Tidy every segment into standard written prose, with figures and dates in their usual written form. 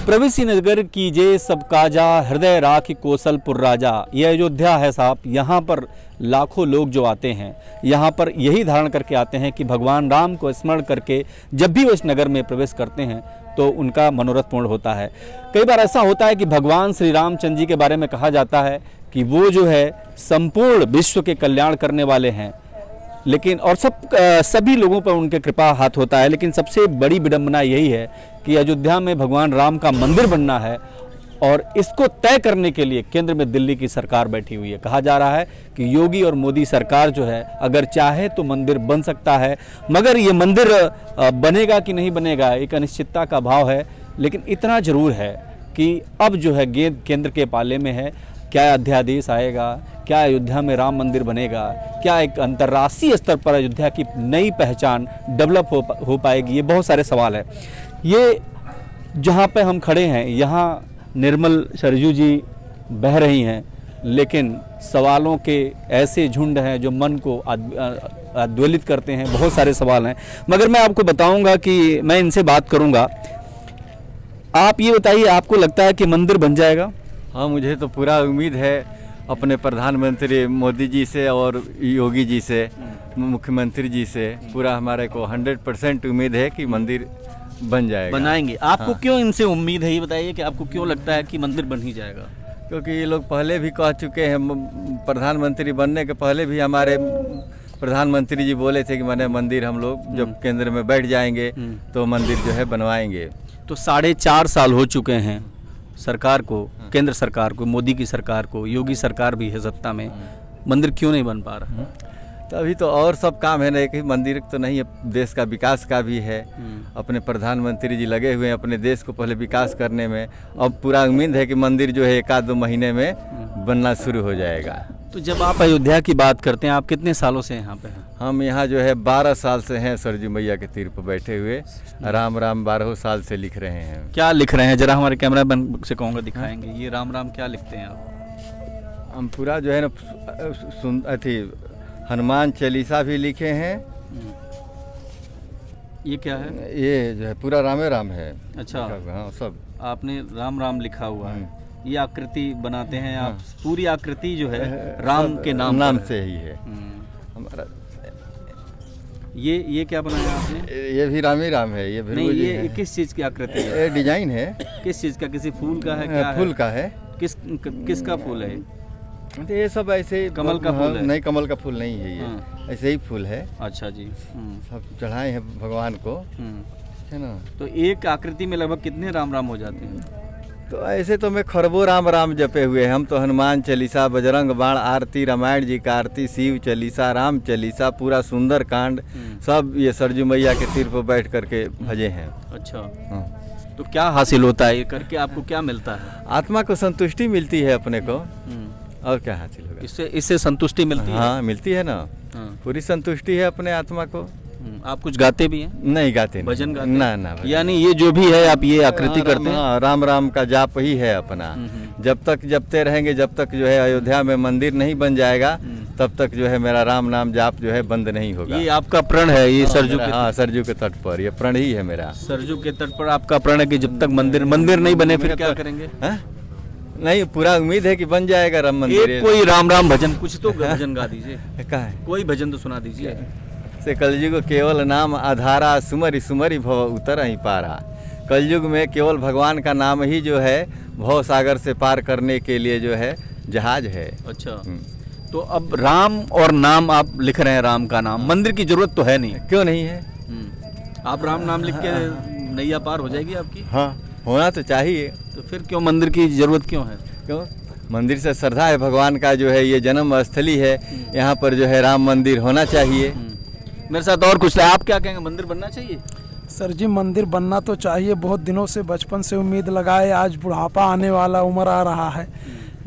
प्रवेशी नगर कीजे सब काजा, हृदय राखी कौशलपुर राजा। यह अयोध्या है साहब। यहाँ पर लाखों लोग जो आते हैं, यहाँ पर यही धारण करके आते हैं कि भगवान राम को स्मरण करके जब भी वो इस नगर में प्रवेश करते हैं तो उनका मनोरथ पूर्ण होता है। कई बार ऐसा होता है कि भगवान श्री रामचंद्र जी के बारे में कहा जाता है कि वो जो है संपूर्ण विश्व के कल्याण करने वाले हैं, लेकिन और सभी लोगों पर उनके कृपा हाथ होता है। लेकिन सबसे बड़ी विडंबना यही है कि अयोध्या में भगवान राम का मंदिर बनना है और इसको तय करने के लिए केंद्र में दिल्ली की सरकार बैठी हुई है। कहा जा रहा है कि योगी और मोदी सरकार जो है अगर चाहे तो मंदिर बन सकता है, मगर ये मंदिर बनेगा कि नहीं बनेगा एक अनिश्चितता का भाव है। लेकिन इतना जरूर है कि अब जो है गेंद केंद्र के पाले में है। क्या अध्यादेश आएगा, क्या अयोध्या में राम मंदिर बनेगा, क्या एक अंतर्राष्ट्रीय स्तर पर अयोध्या की नई पहचान डेवलप हो पाएगी, ये बहुत सारे सवाल हैं। ये जहाँ पे हम खड़े हैं यहाँ निर्मल सरजू जी बह रही हैं, लेकिन सवालों के ऐसे झुंड हैं जो मन को उद्वेलित करते हैं। बहुत सारे सवाल हैं, मगर मैं आपको बताऊंगा कि मैं इनसे बात करूंगा। आप ये बताइए, आपको लगता है कि मंदिर बन जाएगा? हाँ, मुझे तो पूरा उम्मीद है अपने प्रधानमंत्री मोदी जी से और योगी जी से, मुख्यमंत्री जी से पूरा हमारे को 100% उम्मीद है कि मंदिर बन जाएगा, बनाएंगे। आपको हाँ। क्यों इनसे उम्मीद है, ये बताइए कि आपको क्यों लगता है कि मंदिर बन ही जाएगा? क्योंकि ये लोग पहले भी कह चुके हैं, प्रधानमंत्री बनने के पहले भी हमारे प्रधानमंत्री जी बोले थे कि मैंने मंदिर हम लोग जब केंद्र में बैठ जाएंगे तो मंदिर जो है बनवाएंगे। तो 4.5 साल हो चुके हैं सरकार को, केंद्र सरकार को, मोदी की सरकार को, योगी सरकार भी है सत्ता में, मंदिर क्यों नहीं बन पा रहा? तो अभी तो और सब काम है ना, एक ही मंदिर तो नहीं है, देश का विकास का भी है। अपने प्रधानमंत्री जी लगे हुए हैं अपने देश को पहले विकास करने में। अब पूरा उम्मीद है कि मंदिर जो है 1-2 महीने में बनना शुरू हो जाएगा। तो जब आप अयोध्या की बात करते हैं, आप कितने सालों से यहाँ पे हैं? हम यहाँ जो है 12 साल से हैं सरजू मैया के तीर पर बैठे हुए, राम राम 12 साल से लिख रहे हैं। क्या लिख रहे हैं, जरा हमारे कैमरा मैन से कहूँगा दिखाएंगे। ये राम राम क्या लिखते हैं आप? हम पूरा जो है ना अथी हनुमान चालीसा भी लिखे हैं। ये क्या है? ये जो है पूरा रामे राम है। अच्छा, हाँ, सब आपने राम राम लिखा हुआ है। ये आकृति बनाते हैं आप? पूरी आकृति जो है राम के नाम से ही है हमारा। ये क्या बनाया आपने? ये भी राम ही राम है। ये नहीं, ये किस चीज की आकृति है? ये डिजाइन है। किस चीज का? किसी फूल का है? क्या फूल का है। किसका फूल है? तो ये सब ऐसे कमल का फूल है? नहीं, कमल का फूल नहीं है, ये ऐसे ही फूल है। अच्छा जी। सब चढ़ाए हैं भगवान को, है ना। तो एक आकृति में लगभग कितने राम राम हो जाते हैं? तो ऐसे तो मैं खरबों राम राम जपे हुए हैं। हम तो हनुमान चालीसा, बजरंग बाण आरती, रामायण जी का आरती, शिव चालीसा, राम चालीसा, पूरा सुंदर कांड सब ये सरजू मैया के तीर पर बैठ करके भजे हैं। अच्छा, तो क्या हासिल होता है ये करके? आपको क्या मिलता है? आत्मा को संतुष्टि मिलती है अपने को, और क्या हासिल होगा? इससे संतुष्टि मिलती है? हाँ, मिलती है ना। पूरी संतुष्टि है अपने आत्मा को। आप कुछ गाते भी हैं? नहीं गाते, भजन गाते? ना। यानी ये जो भी है आप ये आकृति करते हैं? राम राम का जाप ही है अपना। जब तक जपते रहेंगे, जब तक जो है अयोध्या में मंदिर नहीं बन जाएगा तब तक जो है मेरा राम नाम जाप जो है बंद नहीं होगा। ये आपका प्रण है? ये सरजू के? हाँ, सरजू के तट पर ये प्रण ही है मेरा। सरजू के तट पर आपका प्रण है कि जब तक मंदिर नहीं बने फिर क्या करेंगे? नहीं, पूरा उम्मीद है कि बन जाएगा राम मंदिर। कोई राम राम भजन, कुछ तो भजन गा दीजिए। क्या है? कोई भजन तो सुना दीजिए। से कलयुग केवल नाम आधारा, सुमरि सुमरि भव उतर ही पारा। कलयुग में केवल भगवान का नाम ही जो है भव सागर से पार करने के लिए जो है जहाज है। अच्छा, तो अब राम और नाम आप लिख रहे हैं, राम का नाम। मंदिर की जरूरत तो है नहीं? क्यों नहीं है? आप राम नाम लिख के नैया पार हो जाएगी आपकी? हाँ, होना तो चाहिए। तो फिर क्यों मंदिर की जरूरत क्यों है? क्यों? मंदिर से श्रद्धा है भगवान का, जो है ये जन्म स्थली है, यहाँ पर जो है राम मंदिर होना चाहिए। मेरे साथ और कुछ है, आप क्या कहेंगे? मंदिर बनना चाहिए? सर जी, मंदिर बनना तो चाहिए। बहुत दिनों से, बचपन से उम्मीद लगाए, आज बुढ़ापा आने वाला, उम्र आ रहा है,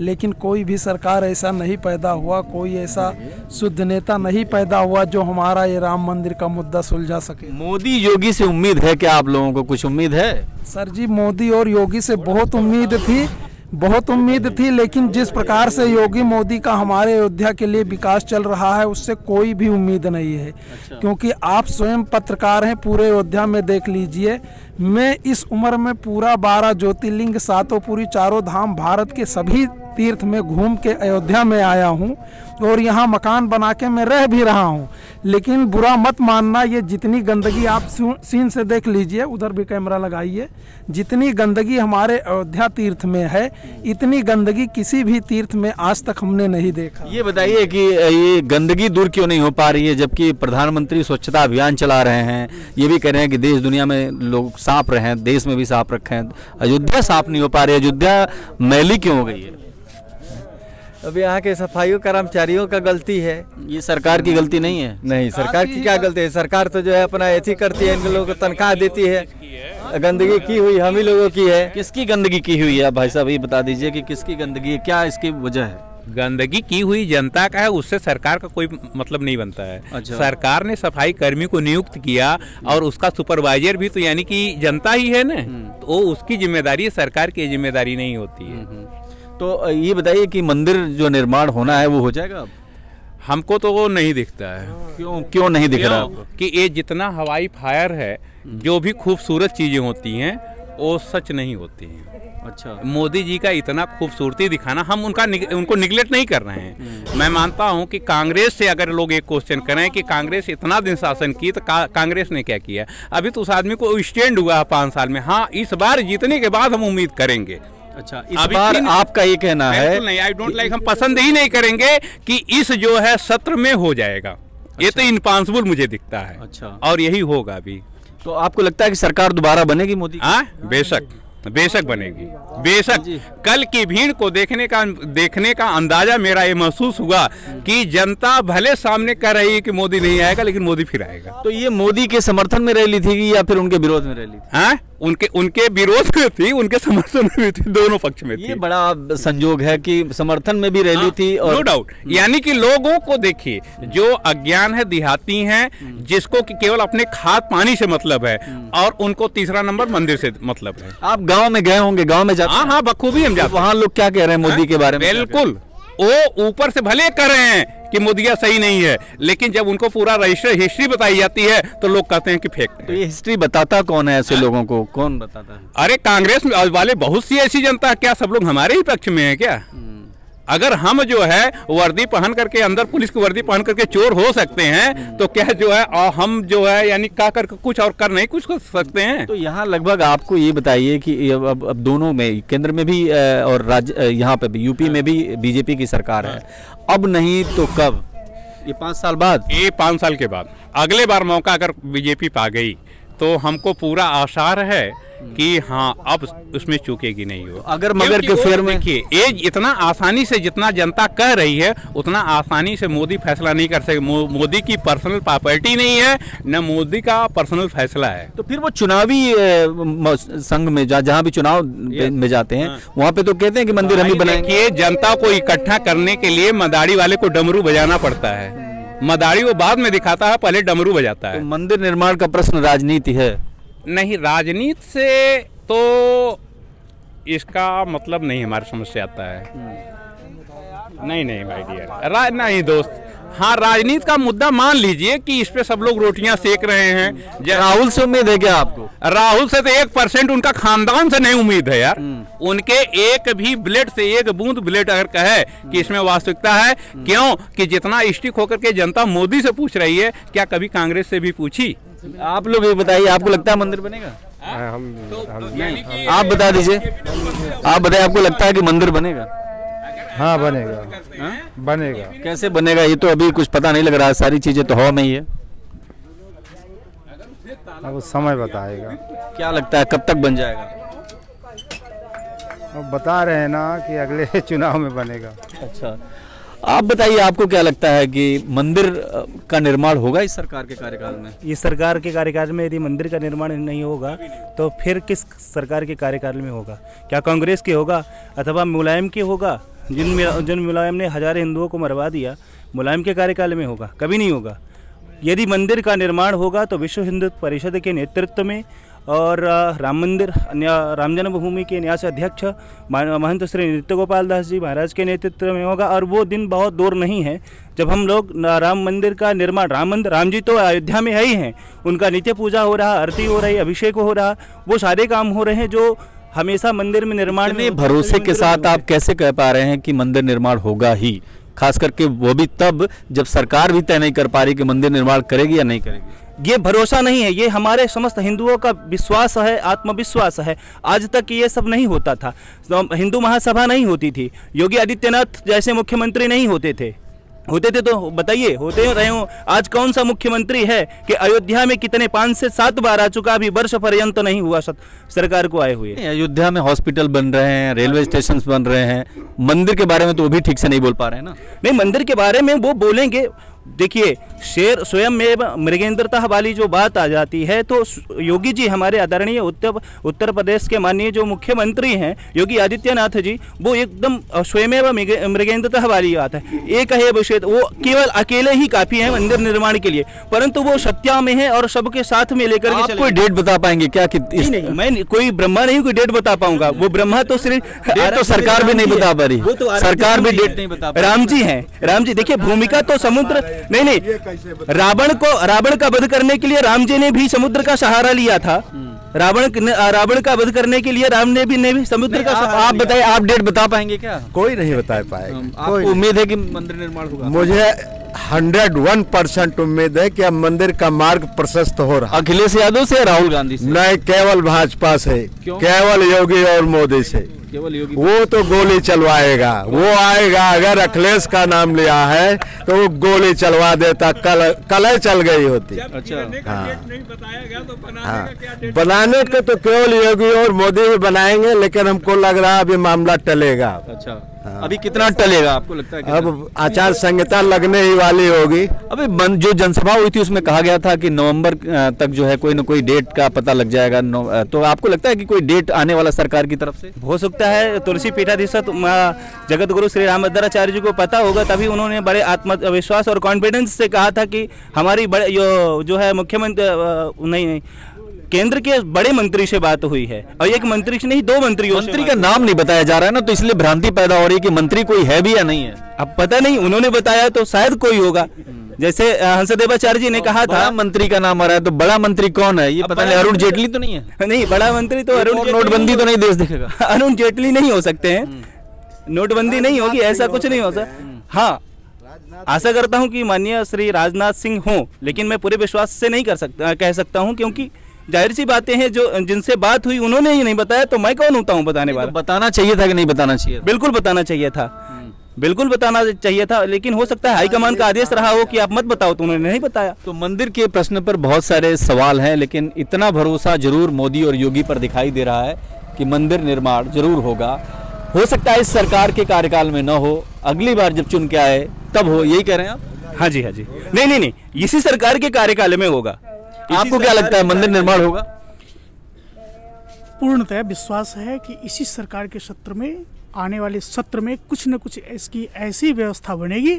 लेकिन कोई भी सरकार ऐसा नहीं पैदा हुआ, कोई ऐसा शुद्ध नेता नहीं पैदा हुआ जो हमारा ये राम मंदिर का मुद्दा सुलझा सके। मोदी योगी से उम्मीद है क्या? आप लोगों को कुछ उम्मीद है? सर जी, मोदी और योगी से बहुत उम्मीद थी, बहुत उम्मीद थी, लेकिन जिस प्रकार से योगी मोदी का हमारे अयोध्या के लिए विकास चल रहा है उससे कोई भी उम्मीद नहीं है। क्योंकि आप स्वयं पत्रकार हैं, पूरे अयोध्या में देख लीजिए, मैं इस उम्र में पूरा 12 ज्योतिर्लिंग, 7 पूरी, 4 धाम, भारत के सभी तीर्थ में घूम के अयोध्या में आया हूँ और यहाँ मकान बना के मैं रह भी रहा हूँ। लेकिन बुरा मत मानना, ये जितनी गंदगी आप सीन से देख लीजिए, उधर भी कैमरा लगाइए, जितनी गंदगी हमारे अयोध्या तीर्थ में है इतनी गंदगी किसी भी तीर्थ में आज तक हमने नहीं देखा। ये बताइए कि ये गंदगी दूर क्यों नहीं हो पा रही है, जबकि प्रधानमंत्री स्वच्छता अभियान चला रहे हैं, ये भी कह रहे हैं कि देश दुनिया में लोग साफ रहें, देश में भी साफ रखें, अयोध्या साफ नहीं हो पा रही है, अयोध्या मैली क्यों हो गई है? अब यहाँ के सफाई कर्मचारियों का गलती है, ये सरकार की गलती नहीं है। नहीं, सरकार की क्या गलती है? सरकार तो जो है अपना ऐसी करती है, इन लोगों को तनख्वाह देती है। गंदगी की हुई हम ही लोगों की है। किसकी गंदगी की हुई है भाई साहब, ये बता दीजिए कि किसकी गंदगी है, क्या इसकी वजह है? गंदगी की हुई जनता का है, उससे सरकार का कोई मतलब नहीं बनता है। अच्छा। सरकार ने सफाई कर्मी को नियुक्त किया और उसका सुपरवाइजर भी तो यानी कि जनता ही है ना, तो उसकी जिम्मेदारी है, सरकार की जिम्मेदारी नहीं होती है। तो ये बताइए कि मंदिर जो निर्माण होना है वो हो जाएगा अब? हमको तो वो नहीं दिखता है। क्यों नहीं दिख रहा आपको? कि ये जितना हवाई फायर है, जो भी खूबसूरत चीजें होती हैं वो सच नहीं होती हैं। अच्छा, मोदी जी का इतना खूबसूरती दिखाना, हम उनको निगलेक्ट नहीं कर रहे हैं। मैं मानता हूं कि कांग्रेस से अगर लोग एक क्वेश्चन करें कि कांग्रेस इतना दिन शासन की तो कांग्रेस ने क्या किया, अभी तो उस आदमी को स्टैंड हुआ है 5 साल में। हाँ, इस बार जीतने के बाद हम उम्मीद करेंगे। अच्छा, इस बार आपका ये कहना है? नहीं, आई डोंट लाइक, हम पसंद ही नहीं करेंगे कि इस जो है सत्र में हो जाएगा। अच्छा। ये तो इम्पॉसिबल मुझे दिखता है। अच्छा। और यही होगा अभी। तो आपको लगता है कि सरकार दोबारा बनेगी मोदी की? हाँ, बेशक बनेगी, बेशक। कल की भीड़ को देखने का अंदाजा मेरा ये महसूस हुआ कि जनता भले सामने कह रही है कि मोदी नहीं आएगा, लेकिन मोदी फिर आएगा। तो ये मोदी के समर्थन में रैली थी या फिर उनके विरोध में रैली थी? हाँ, उनके विरोध में थी, उनके समर्थन में भी थी, दोनों पक्ष में थी। ये बड़ा संजोग है कि समर्थन में भी रैली थी। और नो डाउट, यानी कि लोगों को देखिए, जो अज्ञान है, देहाती हैं, जिसको कि केवल अपने खाद पानी से मतलब है, और उनको तीसरा नंबर मंदिर से मतलब है। आप गांव में गए होंगे, गांव में जाते? हाँ, बखूबी हम जाते। वहाँ लोग क्या कह रहे हैं मोदी के बारे में? बिल्कुल, वो ऊपर से भले कर रहे हैं कि मोदिया सही नहीं है, लेकिन जब उनको पूरा हिस्ट्री बताई जाती है तो लोग कहते हैं कि फेक है। तो ये हिस्ट्री बताता कौन है? ऐसे लोगों को कौन बताता है? अरे कांग्रेस वाले बहुत सी ऐसी जनता, क्या सब लोग हमारे ही पक्ष में है क्या? अगर हम जो है वर्दी पहन करके, अंदर पुलिस की वर्दी पहन करके चोर हो सकते हैं, तो क्या जो है हम जो है यानी क्या कर कुछ और कर नहीं कुछ कर सकते हैं? तो यहाँ लगभग आपको ये बताइए कि अब दोनों में, केंद्र में भी और राज्य, यहाँ पे भी यूपी में भी बीजेपी की सरकार है, अब नहीं तो कब? ये 5 साल बाद? ये 5 साल के बाद। अगले बार मौका अगर बीजेपी पा गई तो हमको पूरा आसार है कि हाँ, अब उसमें चूकेगी नहीं हो। अगर मगर के फेर में देखिए, ये इतना आसानी से, जितना जनता कह रही है उतना आसानी से मोदी फैसला नहीं कर सके। मोदी की पर्सनल प्रॉपर्टी नहीं है, न मोदी का पर्सनल फैसला है। तो फिर वो चुनावी संघ में जहाँ भी चुनाव में जाते हैं, वहाँ पे तो कहते हैं कि मंदिर हम ही बनाएंगे। जनता को इकट्ठा करने के लिए मदारी वाले को डमरू बजाना पड़ता है। मदारी वो बाद में दिखाता है, पहले डमरू बजाता है। तो मंदिर निर्माण का प्रश्न राजनीति है? नहीं, राजनीति से तो इसका मतलब नहीं हमारे समझ से आता है। नहीं भाई डियर, नहीं दोस्त। हाँ, राजनीति का मुद्दा मान लीजिए कि इस पे सब लोग रोटियां सेक रहे हैं। राहुल से उम्मीद है क्या आपको? राहुल से तो 1% उनका खानदान से नहीं उम्मीद है यार। उनके एक भी ब्लेड से, एक बूंद ब्लेड अगर कहे कि इसमें वास्तविकता है, क्यों कि जितना स्टिक होकर के जनता मोदी से पूछ रही है, क्या कभी कांग्रेस से भी पूछी? आप लोग ये बताइए, आपको लगता है मंदिर बनेगा? आप बता दीजिए, आप बताइए, आपको लगता है कि मंदिर बनेगा? हाँ, बनेगा। कैसे बनेगा ये तो अभी कुछ पता नहीं लग रहा है, सारी चीजें तो हवा में ही है। अब समय बताएगा। क्या लगता है कब तक बन जाएगा? अब बता रहे हैं ना कि अगले चुनाव में बनेगा। अच्छा, आप बताइए, आपको क्या लगता है कि मंदिर का निर्माण होगा इस सरकार के कार्यकाल में? इस सरकार के कार्यकाल में यदि मंदिर का निर्माण नहीं होगा तो फिर किस सरकार के कार्यकाल में होगा? क्या कांग्रेस के होगा अथवा मुलायम के होगा? जिन मुलायम ने हजारों हिंदुओं को मरवा दिया, मुलायम के कार्यकाल में होगा? कभी नहीं होगा। यदि मंदिर का निर्माण होगा तो विश्व हिंदू परिषद के नेतृत्व में और राम मंदिर राम जन्मभूमि के न्यास अध्यक्ष महंत श्री नृत्य गोपाल दास जी महाराज के नेतृत्व में होगा। और वो दिन बहुत दूर नहीं है जब हम लोग राम मंदिर का निर्माण, राम जी तो अयोध्या में है ही हैं, उनका नित्य पूजा हो रहा, आरती हो रही, अभिषेक हो रहा, वो सारे काम हो रहे हैं जो हमेशा मंदिर में निर्माण में। भरोसे के साथ आप कैसे कह पा रहे हैं कि मंदिर निर्माण होगा ही, खास करके वो भी तब जब सरकार भी तय नहीं कर पा रही कि मंदिर निर्माण करेगी या नहीं करेगी? ये भरोसा नहीं है, ये हमारे समस्त हिंदुओं का विश्वास है, आत्मविश्वास है। आज तक ये सब नहीं होता था, हिंदू महासभा नहीं होती थी, योगी आदित्यनाथ जैसे मुख्यमंत्री नहीं होते थे तो बताइए, होते रहे हो। आज कौन सा मुख्यमंत्री है कि अयोध्या में कितने 5 से 7 बार आ चुका, अभी वर्ष पर्यंत नहीं हुआ सरकार को आए हुए। अयोध्या में हॉस्पिटल बन रहे हैं, रेलवे स्टेशन बन रहे हैं, मंदिर के बारे में तो वो भी ठीक से नहीं बोल पा रहे हैं ना। नहीं, मंदिर के बारे में वो बोलेंगे। देखिए, शेर स्वयं में मृगेंद्रता वाली जो बात आ जाती है, तो योगी जी हमारे आदरणीय उत्तर प्रदेश के माननीय जो मुख्यमंत्री हैं योगी आदित्यनाथ जी, वो एकदम स्वयं मृगेंद्रता वाली बात है। एक है विषय, वो केवल अकेले ही काफी है मंदिर निर्माण के लिए, परंतु वो सत्या में है और सबके साथ में लेकर के कोई डेट बता पाएंगे क्या? नहीं, मैं कोई ब्रह्मा नहीं कोई डेट बता पाऊंगा। वो ब्रह्मा तो सिर्फ तो सरकार भी नहीं बता पा रही, सरकार भी डेट नहीं बता पा रही। राम जी हैं, राम जी देखिए, भूमिका तो समुद्र नहीं, रावण का वध करने के लिए राम जी ने भी समुद्र का सहारा लिया था। रावण का वध करने के लिए राम ने भी समुद्र का सहारा। आप बताइए, आप डेट बता पाएंगे क्या? कोई नहीं बता पाएगा। आपको उम्मीद है कि मंदिर निर्माण होगा? मुझे 101% उम्मीद है कि अब मंदिर का मार्ग प्रशस्त हो रहा। अखिलेश यादव से, राहुल गांधी से? नहीं, केवल भाजपा से, केवल योगी और मोदी से। केवल योगी? वो तो गोली चलवाएगा, वो आएगा। अगर अखिलेश का नाम लिया है तो वो गोली चलवा देता, कल चल गई होती। अच्छा, हाँ, बनाने के तो केवल योगी और मोदी ही बनाएंगे, लेकिन हमको लग रहा है अभी मामला टलेगा। अच्छा, अभी कितना टलेगा आपको लगता है? अब आचार संहिता लगने ही वाली होगी। अभी जो जनसभा हुई थी उसमें कहा गया था कि नवंबर तक जो है कोई न कोई डेट का पता लग जाएगा। तो आपको लगता है कि कोई डेट आने वाला सरकार की तरफ से? हो सकता है। तुलसी पीठाधीश जगत गुरु श्री रामभद्राचार्य जी को पता होगा, तभी उन्होंने बड़े आत्मविश्वास और कॉन्फिडेंस से कहा था कि हमारी जो है मुख्यमंत्री नहीं, केंद्र के बड़े मंत्री से बात हुई है। और एक मंत्री से नहीं, 2 मंत्रियों से। मंत्री का नाम नहीं बताया जा रहा है ना, तो इसलिए भ्रांति पैदा हो रही है कि मंत्री कोई है भी या नहीं है। अब पता नहीं, उन्होंने बताया तो शायद कोई होगा। जैसे हंसदेवाचार्य जी ने कहा था मंत्री का नाम आ रहा है, तो बड़ा मंत्री कौन है ये पता नहीं। अरुण जेटली तो नहीं है? नहीं, बड़ा मंत्री तो अरुण, नोटबंदी तो नहीं देश देखेगा। अरुण जेटली नहीं हो सकते हैं, नोटबंदी नहीं होगी, ऐसा कुछ नहीं हो सकता। हाँ, आशा करता हूँ कि माननीय श्री राजनाथ सिंह हों, लेकिन मैं पूरे विश्वास से नहीं कह सकता हूँ, क्योंकि जाहिर सी बातें हैं, जो जिनसे बात हुई उन्होंने ही नहीं बताया, तो मैं कौन होता हूँ बताने वाला? बताना चाहिए था कि नहीं बताना चाहिए? बिल्कुल बताना चाहिए था, बिल्कुल बताना चाहिए था, लेकिन हो सकता है हाईकमान का आदेश रहा हो कि आप मत बताओ, तो उन्होंने नहीं बताया। तो मंदिर के प्रश्न पर बहुत सारे सवाल हैं, लेकिन इतना भरोसा जरूर मोदी और योगी पर दिखाई दे रहा है कि मंदिर निर्माण जरूर होगा। हो सकता है इस सरकार के कार्यकाल में न हो, अगली बार जब चुन के आए तब हो, यही कह रहे हैं आप? हाँ जी, हाँ जी। नहीं, इसी सरकार के कार्यकाल में होगा। आपको क्या लगता है, मंदिर निर्माण होगा? पूर्णतः विश्वास है कि इसी सरकार के सत्र में, आने वाले सत्र में कुछ न कुछ इसकी ऐसी व्यवस्था बनेगी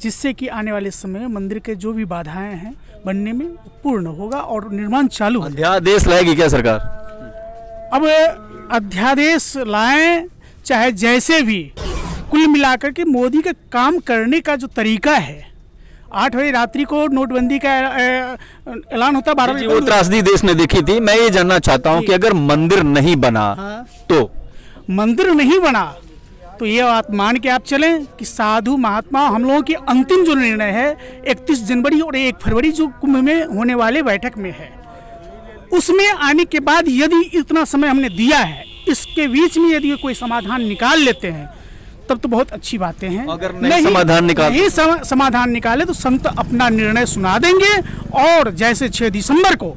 जिससे कि आने वाले समय में मंदिर के जो भी बाधाएं हैं बनने में पूर्ण होगा और निर्माण चालू हो। अध्यादेश लाएगी क्या सरकार? अब अध्यादेश लाएं चाहे जैसे भी, कुल मिलाकर के मोदी का काम करने का जो तरीका है, 8 बजे रात्रि को नोटबंदी का ऐलान होता, 12 बजे वो त्रासदी देश ने देखी थी। मैं ये जानना चाहता हूँ कि अगर मंदिर नहीं बना तो? मंदिर नहीं बना तो ये बात मान के आप चलें कि साधु महात्मा हम लोगों की अंतिम जो निर्णय है 31 जनवरी और 1 फरवरी जो कुंभ में होने वाले बैठक में है, उसमें आने के बाद यदि इतना समय हमने दिया है, इसके बीच में यदि कोई समाधान निकाल लेते हैं तब तो बहुत अच्छी बातें हैं। अगर नहीं समाधान निकाले तो संत अपना निर्णय सुना देंगे, और जैसे 6 दिसंबर को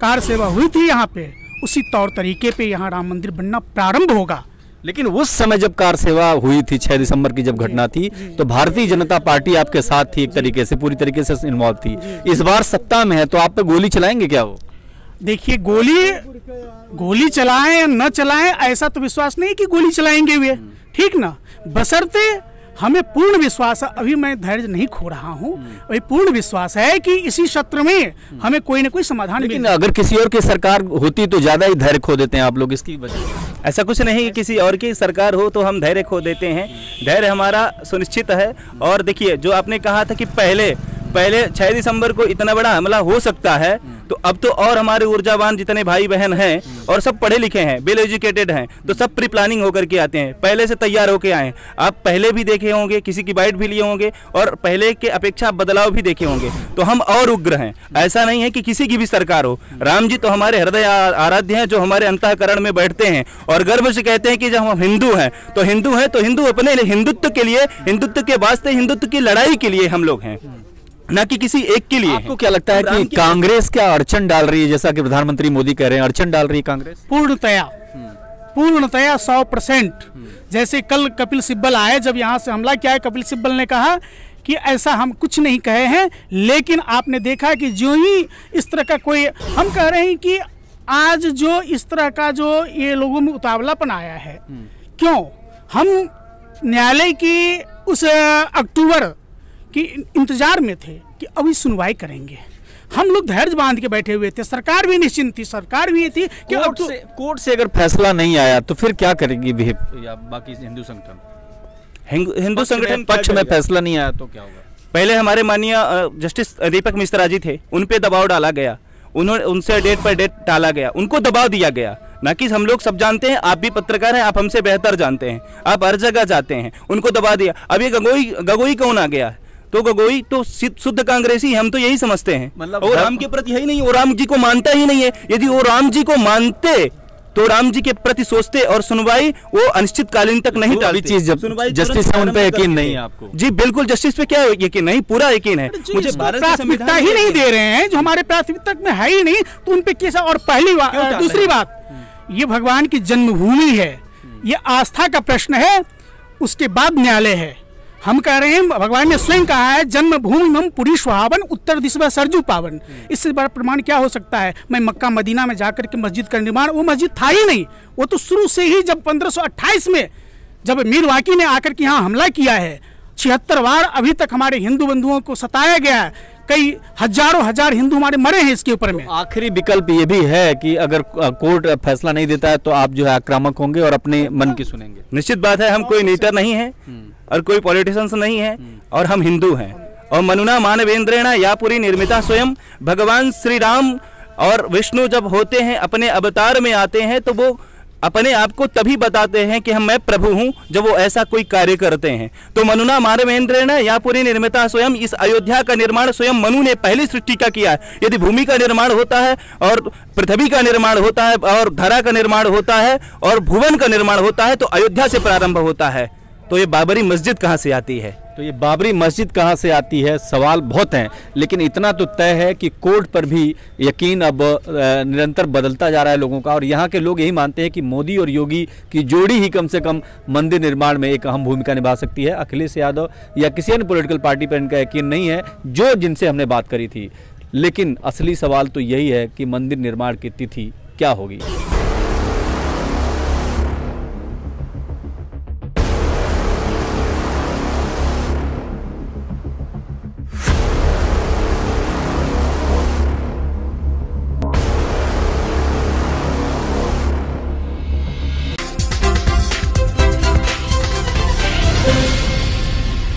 कार सेवा हुई थी यहाँ पे, उसी तौर तरीके पे यहाँ राम मंदिर बनना प्रारंभ होगा। लेकिन उस समय जब कार सेवा हुई थी, 6 दिसंबर की जब घटना थी, तो भारतीय जनता पार्टी आपके साथ थी, एक तरीके से पूरी तरीके से इन्वॉल्व थी। इस बार सत्ता में है तो आप पे गोली चलाएंगे क्या वो? देखिए, गोली चलाएं या न चलाएं, ऐसा तो विश्वास नहीं कि गोली चलाएंगे वे, ठीक ना, बशर्ते हमें पूर्ण विश्वास है, अभी मैं धैर्य नहीं खो रहा हूँ, अभी पूर्ण विश्वास है कि इसी सत्र में हमें कोई ना कोई समाधान लेकिन अगर किसी और की सरकार होती तो ज्यादा ही धैर्य खो देते हैं आप लोग, इसकी वजह ऐसा कुछ नहीं, किसी और की सरकार हो तो हम धैर्य खो देते हैं। धैर्य हमारा सुनिश्चित है। और देखिए, जो आपने कहा था कि पहले 6 दिसंबर को इतना बड़ा हमला हो सकता है, तो अब तो और हमारे ऊर्जावान जितने भाई बहन हैं और सब पढ़े लिखे हैं, वेल एजुकेटेड हैं, तो सब प्री प्लानिंग होकर के आते हैं, पहले से तैयार होकर आए हैं। आप पहले भी देखे होंगे, किसी की बाइट भी लिए होंगे और पहले के अपेक्षा बदलाव भी देखे होंगे, तो हम और उग्र हैं। ऐसा नहीं है कि किसी की भी सरकार हो, राम जी तो हमारे हृदय आराध्य हैं, जो हमारे अंतःकरण में बैठते हैं और गर्व से कहते हैं कि जब हम हिंदू हैं तो हिंदू अपने हिंदुत्व के लिए, हिंदुत्व के वास्ते, हिंदुत्व की लड़ाई के लिए हम लोग हैं, ना कि किसी एक के लिए। आपको क्या लगता है कि कांग्रेस क्या अड़चन डाल रही है, जैसा कि प्रधानमंत्री मोदी कह रहे हैं, अड़चन डाल रही है कांग्रेस? पूर्णतया 100%। जैसे कल कपिल सिब्बल आए, जब यहाँ से हमला किया है, कपिल सिब्बल ने कहा कि ऐसा हम कुछ नहीं कहे हैं, लेकिन आपने देखा कि जो ही इस तरह का कोई, हम कह रहे हैं कि आज जो इस तरह का जो ये लोगों में उतावलापन आया है, क्यों? हम न्यायालय की उस अक्टूबर कि इंतजार में थे कि अभी सुनवाई करेंगे। हम लोग धैर्य बांध के बैठे हुए थे, सरकार भी निश्चिंत थी, सरकार भी ये थी कि कोर्ट से अगर फैसला नहीं आया तो फिर क्या करेगी या बाकी हिंदू संगठन? हिंदू संगठन पक्ष में फैसला नहीं आया तो क्या होगा? पहले हमारे माननीय जस्टिस दीपक मिश्रा जी थे, उन पे दबाव डाला गया, उनसे डेट पर डेट टाला गया, उनको दबाव दिया गया। ना कि हम लोग सब जानते हैं, आप भी पत्रकार हैं, आप हमसे बेहतर जानते हैं, आप हर जगह जाते हैं, उनको दबा दिया। अब ये गगोई कौन आ गया? तो गगोई तो शुद्ध कांग्रेसी, हम तो यही समझते हैं। मतलब वो राम के प्रति है ही नहीं, वो राम जी को मानता ही नहीं है। यदि वो राम जी को मानते तो राम जी के प्रति सोचते और सुनवाई वो अनिश्चितकालीन तक नहीं टालते। जस्टिस है, उन पे यकीन नहीं है आपको? जी बिल्कुल, जस्टिस पे क्या यकीन नहीं, पूरा यकीन है मुझे। प्राथमिकता ही नहीं दे रहे हैं, जो हमारे प्राथमिकता में है ही नहीं, तो उन पे कैसा? और पहली बात, दूसरी बात, ये भगवान की जन्मभूमि है, ये आस्था का प्रश्न है, उसके बाद न्यायालय है। हम कह रहे हैं, भगवान ने स्वयं कहा है, जन्मभूमि मम पुरी सुहावन, उत्तर दिशा सरजू पावन। इससे बड़ा प्रमाण क्या हो सकता है? मैं मक्का मदीना में जाकर के मस्जिद का निर्माण, वो मस्जिद था ही नहीं, वो तो शुरू से ही जब 1528 में जब मीर वाकी ने आकर के यहाँ हमला किया है, 76 बार अभी तक हमारे हिंदू बंधुओं को सताया गया है, कई हजारों हजार हिंदू हमारे मरे हैं इसके ऊपर में। आखिरी विकल्प ये भी है कि अगर कोर्ट फैसला नहीं देता है तो आप जो है आक्रामक होंगे और अपने मन की सुनेंगे? निश्चित बात है, हम कोई नीटर नहीं है और कोई पॉलिटिशियंस नहीं है, और हम हिंदू हैं। और मनुना मानवेंद्रेण या पुरी निर्मिता स्वयं, भगवान श्री राम और विष्णु जब होते हैं, अपने अवतार में आते हैं, तो वो अपने आप को तभी बताते हैं कि मैं प्रभु हूं, जब वो ऐसा कोई कार्य करते हैं। तो मनुना मानवेंद्रेण या पुरी निर्मिता स्वयं, इस अयोध्या का निर्माण स्वयं मनु ने पहली सृष्टि का किया है। यदि भूमि का निर्माण होता है और पृथ्वी का निर्माण होता है और धरा का निर्माण होता है और भुवन का निर्माण होता है, तो अयोध्या से प्रारंभ होता है। तो ये बाबरी मस्जिद कहाँ से आती है? तो ये बाबरी मस्जिद कहाँ से आती है? सवाल बहुत हैं, लेकिन इतना तो तय है कि कोर्ट पर भी यकीन अब निरंतर बदलता जा रहा है लोगों का। और यहाँ के लोग यही मानते हैं कि मोदी और योगी की जोड़ी ही कम से कम मंदिर निर्माण में एक अहम भूमिका निभा सकती है। अखिलेश यादव या किसी अन्य पॉलिटिकल पार्टी पर इनका यकीन नहीं है, जो जिनसे हमने बात करी थी। लेकिन असली सवाल तो यही है कि मंदिर निर्माण की तिथि क्या होगी।